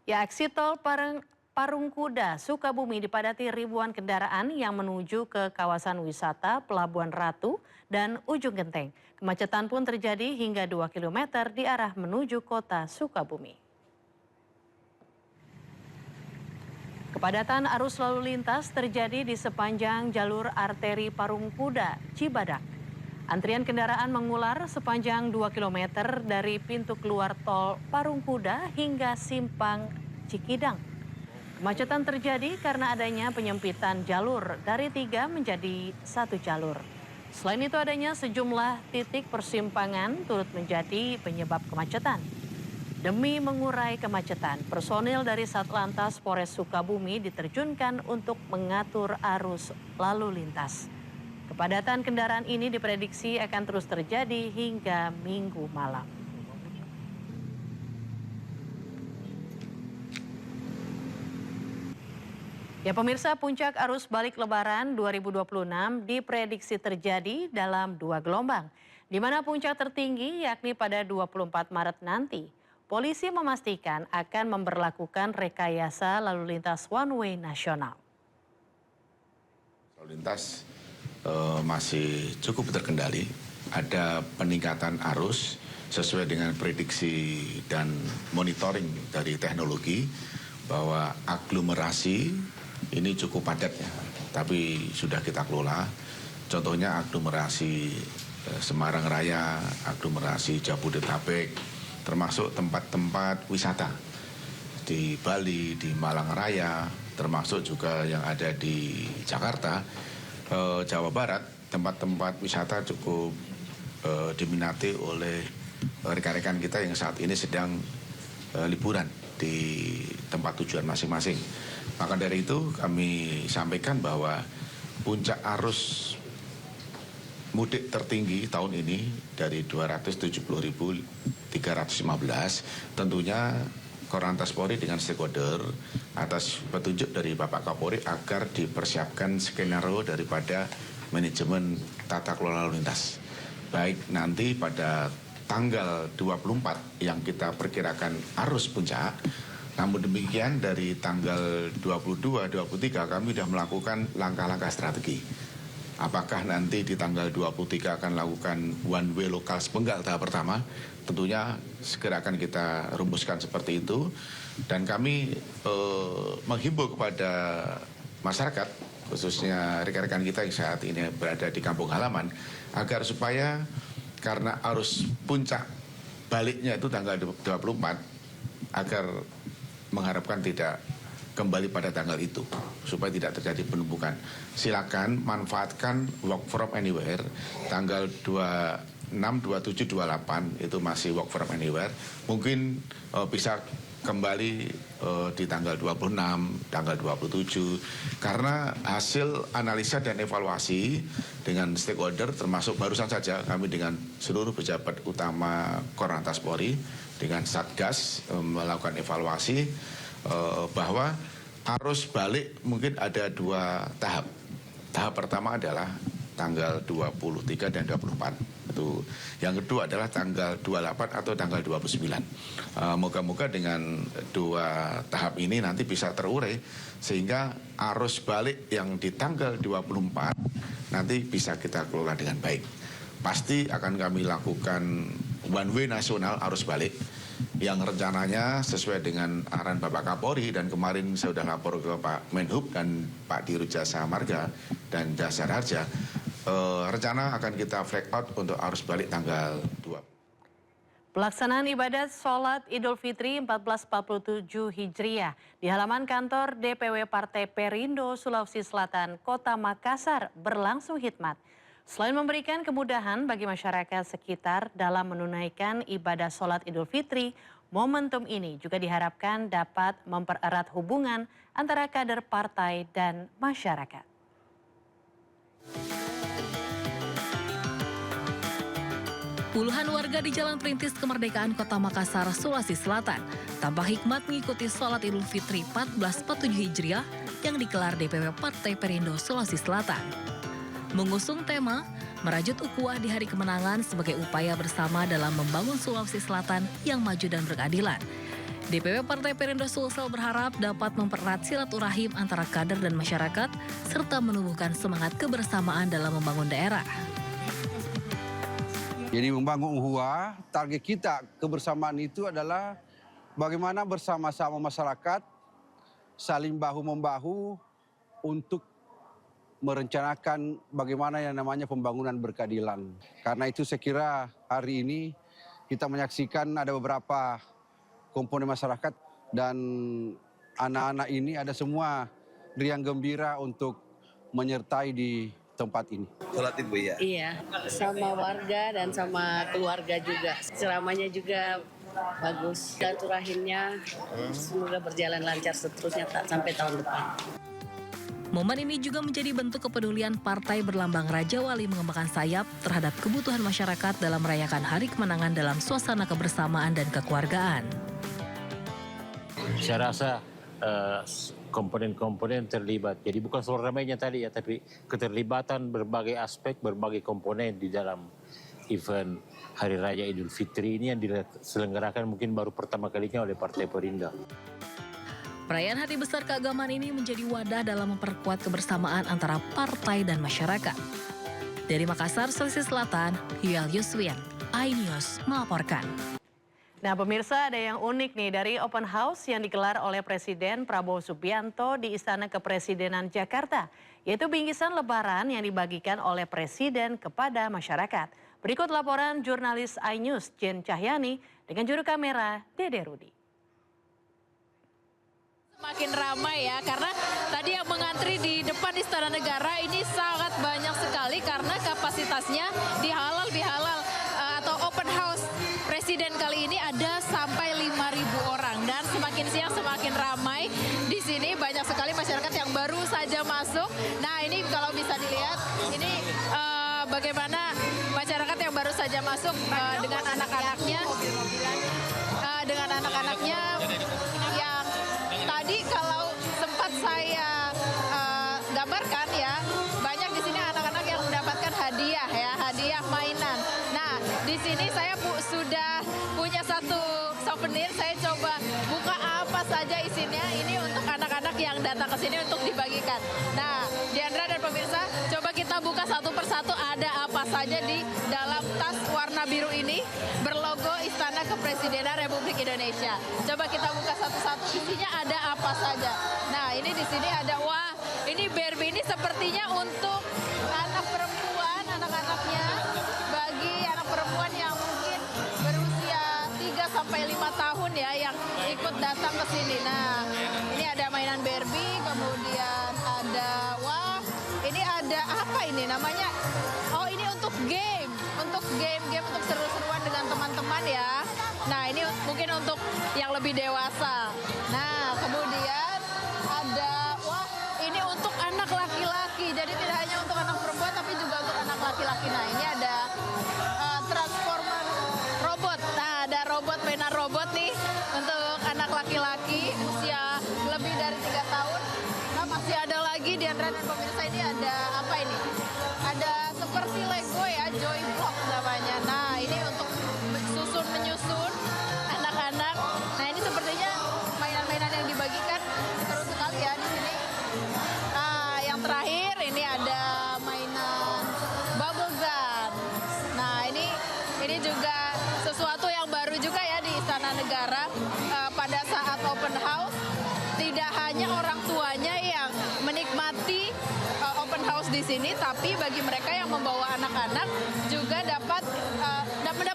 Ya, aksi tol Parung Kuda, Sukabumi dipadati ribuan kendaraan yang menuju ke kawasan wisata Pelabuhan Ratu dan Ujung Genteng. Kemacetan pun terjadi hingga 2 km di arah menuju kota Sukabumi. Kepadatan arus lalu lintas terjadi di sepanjang jalur arteri Parung Kuda, Cibadak. Antrian kendaraan mengular sepanjang 2 km dari pintu keluar tol Parung Kuda hingga simpang Cikidang. Kemacetan terjadi karena adanya penyempitan jalur dari 3 menjadi 1 jalur. Selain itu adanya sejumlah titik persimpangan turut menjadi penyebab kemacetan. Demi mengurai kemacetan, personil dari Satlantas Polres Sukabumi diterjunkan untuk mengatur arus lalu lintas. Kepadatan kendaraan ini diprediksi akan terus terjadi hingga Minggu malam. Ya pemirsa, puncak arus balik Lebaran 2026 diprediksi terjadi dalam 2 gelombang, di mana puncak tertinggi yakni pada 24 Maret nanti. Polisi memastikan akan memberlakukan rekayasa lalu lintas one way nasional. Lalu lintas masih cukup terkendali, ada peningkatan arus sesuai dengan prediksi dan monitoring dari teknologi bahwa aglomerasi ini cukup padat ya, tapi sudah kita kelola. Contohnya aglomerasi Semarang Raya, aglomerasi Jabodetabek, termasuk tempat-tempat wisata di Bali, di Malang Raya, termasuk juga yang ada di Jakarta, Jawa Barat, tempat-tempat wisata cukup diminati oleh rekan-rekan kita yang saat ini sedang liburan di tempat tujuan masing-masing. Maka dari itu kami sampaikan bahwa puncak arus mudik tertinggi tahun ini dari 270.315 tentunya Korlantas Polri dengan stakeholder atas petunjuk dari Bapak Kapolri agar dipersiapkan skenario daripada manajemen tata kelola lalu lintas. Baik nanti pada tanggal 24 yang kita perkirakan arus puncak, namun demikian dari tanggal 22, 23 kami sudah melakukan langkah-langkah strategi. Apakah nanti di tanggal 23 akan lakukan one way lokal sepenggal tahap pertama? Tentunya segera akan kita rumuskan seperti itu. Dan kami menghimbau kepada masyarakat, khususnya rekan-rekan kita yang saat ini berada di kampung halaman, agar supaya karena arus puncak baliknya itu tanggal 24, agar mengharapkan tidak kembali pada tanggal itu supaya tidak terjadi penumpukan. Silakan manfaatkan work from anywhere tanggal 26, 27, 28 itu masih work from anywhere. Mungkin bisa kembali di tanggal 26, tanggal 27 karena hasil analisa dan evaluasi dengan stakeholder termasuk barusan saja kami dengan seluruh pejabat utama Korlantas Polri dengan Satgas melakukan evaluasi bahwa arus balik mungkin ada 2 tahap. Tahap pertama adalah tanggal 23 dan 24. Itu. Yang kedua adalah tanggal 28 atau tanggal 29. Moga-moga dengan 2 tahap ini nanti bisa terurai sehingga arus balik yang di tanggal 24 nanti bisa kita kelola dengan baik. Pasti akan kami lakukan one way nasional arus balik yang rencananya sesuai dengan arahan Bapak Kapolri dan kemarin saya sudah lapor ke Pak Menhub dan Pak Dirut Jasa Marga dan Jasa Harja, rencana akan kita flag out untuk arus balik tanggal 2. Pelaksanaan ibadat sholat Idul Fitri 1447 Hijriah di halaman kantor DPW Partai Perindo Sulawesi Selatan, Kota Makassar berlangsung hikmat. Selain memberikan kemudahan bagi masyarakat sekitar dalam menunaikan ibadah sholat Idul Fitri, momentum ini juga diharapkan dapat mempererat hubungan antara kader partai dan masyarakat. Puluhan warga di Jalan Perintis Kemerdekaan Kota Makassar, Sulawesi Selatan tampak hikmat mengikuti sholat Idul Fitri 1447 Hijriah yang digelar DPW Partai Perindo Sulawesi Selatan. Mengusung tema merajut ukhuwah di hari kemenangan sebagai upaya bersama dalam membangun Sulawesi Selatan yang maju dan berkeadilan. DPW Partai Perindo Sulsel berharap dapat mempererat silaturahim antara kader dan masyarakat, serta menumbuhkan semangat kebersamaan dalam membangun daerah. Jadi membangun UHUA, target kita kebersamaan itu adalah bagaimana bersama-sama masyarakat saling bahu-membahu untuk merencanakan bagaimana yang namanya pembangunan berkeadilan. Karena itu saya kira hari ini kita menyaksikan ada beberapa komponen masyarakat dan anak-anak ini ada semua riang gembira untuk menyertai di tempat ini. Sholat Id, Bu, ya? Iya, sama warga dan sama keluarga juga. Ceramahnya juga bagus. Silaturahimnya semoga berjalan lancar seterusnya sampai tahun depan. Momen ini juga menjadi bentuk kepedulian partai berlambang Raja Wali mengembangkan sayap terhadap kebutuhan masyarakat dalam merayakan Hari Kemenangan dalam suasana kebersamaan dan kekeluargaan. Saya rasa komponen-komponen terlibat. Jadi bukan soal ramainya tadi ya, tapi keterlibatan berbagai aspek, berbagai komponen di dalam event Hari Raya Idul Fitri ini yang diselenggarakan mungkin baru pertama kalinya oleh Partai Perindo. Perayaan Hari Besar Keagamaan ini menjadi wadah dalam memperkuat kebersamaan antara partai dan masyarakat. Dari Makassar, Sulawesi Selatan, Yuel Yuswian, iNews melaporkan. Nah pemirsa, ada yang unik nih dari open house yang digelar oleh Presiden Prabowo Subianto di Istana Kepresidenan Jakarta, yaitu bingkisan lebaran yang dibagikan oleh Presiden kepada masyarakat. Berikut laporan jurnalis iNews Jen Cahyani dengan juru kamera Dede Rudi. Makin ramai ya, karena tadi yang mengantri di depan Istana Negara ini sangat banyak sekali karena kapasitasnya di halal atau open house Presiden kali ini ada sampai 5.000 orang dan semakin siang semakin ramai di sini, banyak sekali masyarakat yang baru saja masuk. Nah ini kalau bisa dilihat ini bagaimana masyarakat yang baru saja masuk dengan anak-anaknya, yang tadi kalau sempat saya gambarkan ya, banyak di sini anak-anak yang mendapatkan hadiah ya, hadiah mainan. Nah, di sini saya sudah punya satu souvenir, saya coba buka apa saja isinya. Ini untuk anak-anak yang datang ke sini untuk dibagikan. Nah, Diandra dan pemirsa, coba kita buka satu persatu ada apa saja di dalam tas warna biru ini berlogo Istana Kepresidenan Republik Indonesia. Coba kita buka satu-satu, isinya ada apa saja. Nah, ini di sini ada, wah, ini Barbie ini sepertinya untuk anak perempuan, anak-anaknya, bagi anak perempuan yang mungkin berusia 3-5 tahun ya yang ikut datang ke sini. Nah, ini ada mainan Barbie, kemudian ada, wah, ini ada apa ini namanya? Oh, ini untuk game untuk seru-seruan dengan teman-teman ya. Nah, ini mungkin untuk yang lebih dewasa. Nah, kemudian ada, wah, ini untuk anak laki-laki. Jadi tidak hanya untuk anak perempuan tapi juga untuk anak laki-laki. Nah, ini ada transformer robot. Nah, ada robot, mainan robot nih untuk anak laki-laki usia lebih dari 3 tahun. Nah, masih ada lagi di antara dan pemirsa, ini ada apa ini? Ada seperti Lego ya, Joy Block namanya. Nah, ini untuk menyusun anak-anak. Nah, ini sepertinya mainan-mainan yang dibagikan seru sekali ya di sini. Nah, yang terakhir ini ada mainan bubble gun. Nah, ini juga sesuatu yang baru juga ya di Istana Negara pada saat open house. Tidak hanya orang tuanya yang menikmati open house di sini, tapi bagi mereka yang membawa anak-anak juga dapat